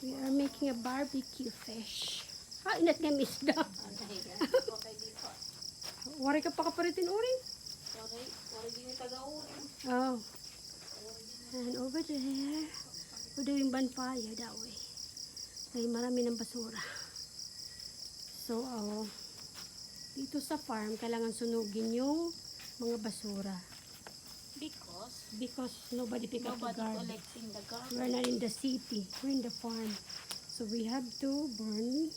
We are making a barbecue fish. Inat nga misda. Wari ka pa kaparitin uring? Wari din yung taga-uring. Oh. And over there, we're doing bonfire that way. Ay marami ng basura. So, dito sa farm, kailangan sunugin yung mga basura. Because nobody pick up the garbage. Collecting the garbage. We're not in the city. We're in the farm. So we have to burn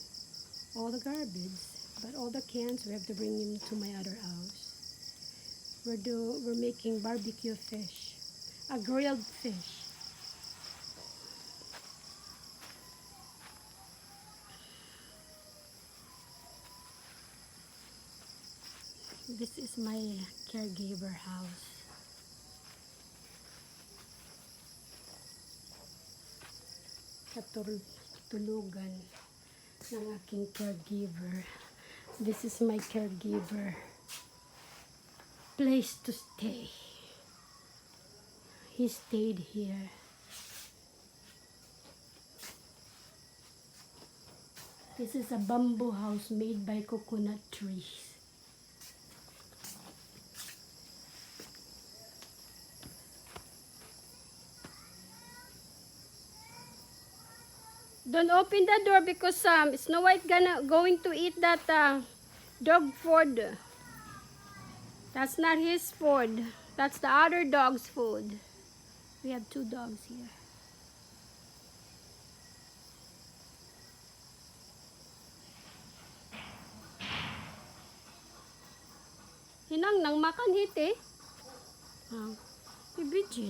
all the garbage. But all the cans, we have to bring them to my other house. We're making barbecue fish. A grilled fish. This is my caregiver house. Katulugan ng aking caregiver. This is my caregiver place to stay. He stayed here. This is a bamboo house made by coconut trees. Don't open the door because Snow White going to eat that dog food. That's not his food. That's the other dog's food. We have 2 dogs here. Hinang nang makan hiti. Ibigin.